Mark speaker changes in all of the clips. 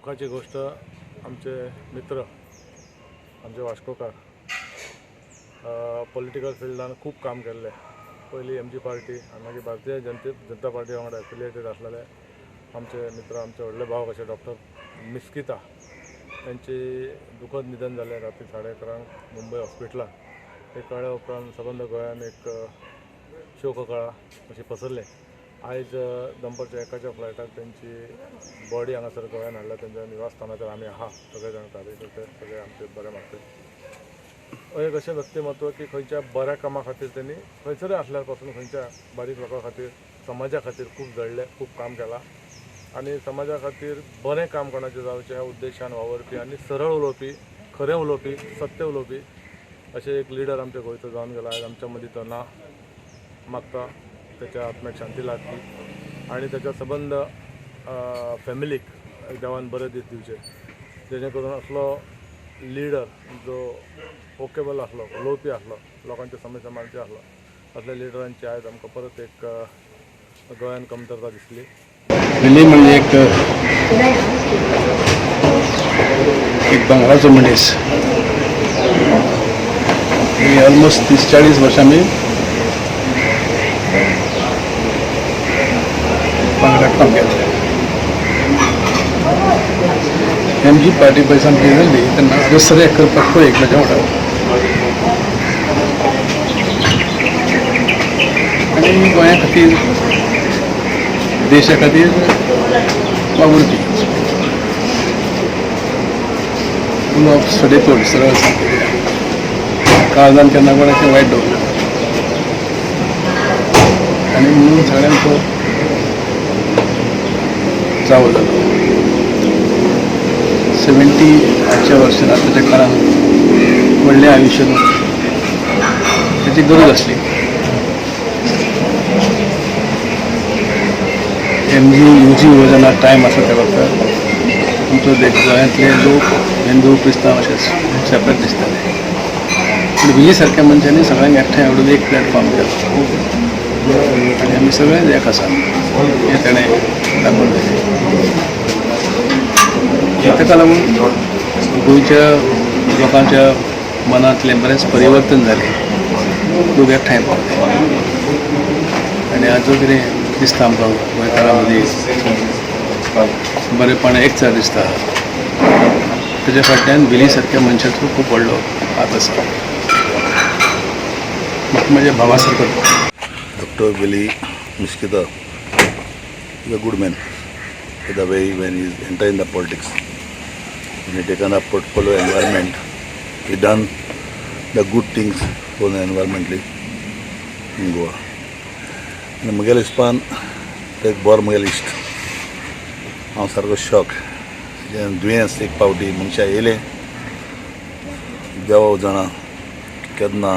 Speaker 1: दुःखाची गोष्ट आमचे मित्र आमचे वास्कोकार पॉलिटिकल फिल्डान खूब काम केल्ले. पयलीं MG पार्टी आनी मागीर भारतीय जनता पार्टी वांगडा एफिलिएटेड आसलेले आमचे मित्र आमचे व्हडले भाव कशे डॉक्टर मिस्किता यांची दुखद निधन जालें रात्री 11:30 मुंबय हॉस्पिटलांत. एक कळ्ळ्या उपरांत सबंद गोंयान एक शोककळा अशी पसरली. आयज दनपारच्या एकाच्या फ्लायटाक त्यांची बॉडी हांगासर गोंयान हाडल्या. त्यांच्या निवासस्थानाचेर आमी आहा सगळे जाण कार्यकर्ते सगळे आमचे बरे मागता. एक अशें व्यक्तिमत्व की खंयच्या बऱ्या कामा खातीर त्यांनी खंयसरय आसल्यार पासून खंयच्या बारीक लोकां खातीर समाजा खातीर खूब झडले, खूब काम केलां आनी समाजा खातीर बरें काम कोणाचें जावचें ह्या उद्देशान वावरपी आनी सरळ उलोवपी, खरें उलोवपी, सत्य उलोवपी अशें एक लिडर आमच्या गोंयचो जावन गेला. आयज आमच्या मदीं तो ना. मागता त्याच्या आत्म्याक शांती लागली आणि त्याच्या सबंद फॅमिलीक देवान बरे दीस दिवचे, जेणे करून असलो लिडर जो वोकेबल आसलो, उलोवपी आसलो, लोकांचे समस्या मानपी आसलो, असल्या लिडरांची आयज आमकां परत एक गोंयान कमतरता दिसली.
Speaker 2: विली म्हणजे एक बंगालाचो मनीस. ऑलमोस्ट 30-40 वर्सां मी बंगलाक काम केलें. MG पार्टी पळय सामकी जाल्ली तेन्ना दुसरें करपाक पळयलें वांगडा आनी गोंया खातीर देशा खातीर वावुरपी उलोवप सडेतोड सरळ सामकें काळजान केन्ना कोणाचें वायट दवरना आनी म्हणून सगळ्यांचो जावो जालो. 70 वर्सां आतांच्या काळान व्हडलें आयुश्य ताची गरज आसली. MG UG जेन्ना टायम आसा त्या वखदार आमचो गोंयांतले लोक हिंदू क्रिस्तांव अशें सेपरेट दिसताले. पूण विली सारक्या मनशांनी सगळ्यांक एकठांय हाडून एक प्लॅटफॉर्म केलो आनी आमी सगळेच एक आसा हें ताणें दाखोवन दिलें. ताका लागून गोंयच्या लोकांच्या मनांतलें बरेंच परिवर्तन जालें. लोक एकठांय पावले आनी आज जो कितें दिसता आमकां गोंयकारां मदीं बरेपण एकचार दिसता ताच्या फाटल्यान विली सारक्या मनशाचो खूब व्हडलो हात आसा. म्हाका म्हज्या भावा सारको
Speaker 3: Dr. Willie Mesquita is a good man. The way when he entered in the politics, when he taken up portfolio environment, he done the good things for the environmentally in Goa. And Mughal Ispan, एक bore मुगेल इश्ट हांव सारको shock. दुयेंस एक पावटी मनशा येयलें देवा जाणा केन्ना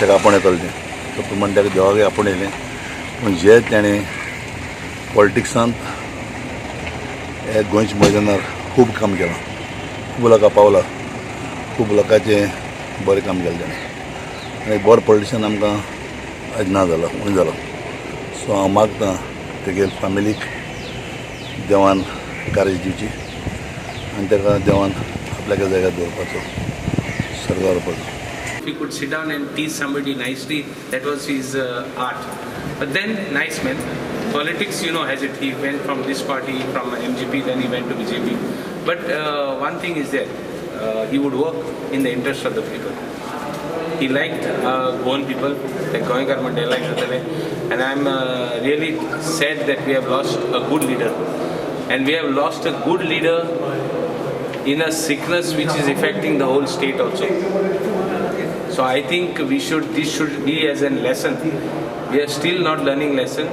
Speaker 3: ताका आपोण येतलें तो म्हण ताका देवाक आपोण येयलें. पूण जे ताणें पॉलिटिक्सांत हे गोंयच्या मैदानार खूब काम केलां, खूब लोकां पावला, खूब लोकांचें बरें काम केलें ताणें आनी एक बरो पॉलिटिशियन आमकां आयज ना जालो, उणी जालो. सो हांव मागतां तेगे फॅमिलीक देवान कारेज दिवची आनी ताका देवान आपल्या जाग्यार दवरपाचो, सर्गार व्हरपाचो.
Speaker 4: If he could sit down and tease somebody nicely, that was his art. But then, nice man. Politics, has it. He went from this party, from MGP, then he went to BJP. But one thing is that he would work in the interest of the people. He liked Goan people, like Goenka Mandela, and I'm really sad that we have lost a good leader. And we have lost a good leader in a sickness which is affecting the whole state also. So I think this should be as a lesson. We are still not learning lesson.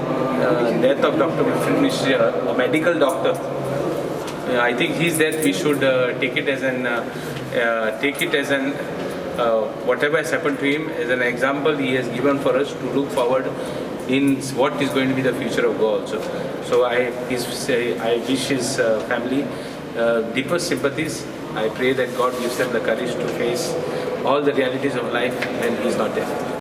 Speaker 4: Death of Dr. Wilfred, a medical doctor. I think he's there. We should take it as an whatever has happened to him as an example he has given for us to look forward in what is going to be the future of Goa also. So I wish his family deepest sympathies. I pray that God gives them the courage to face all the realities of life when he's not there.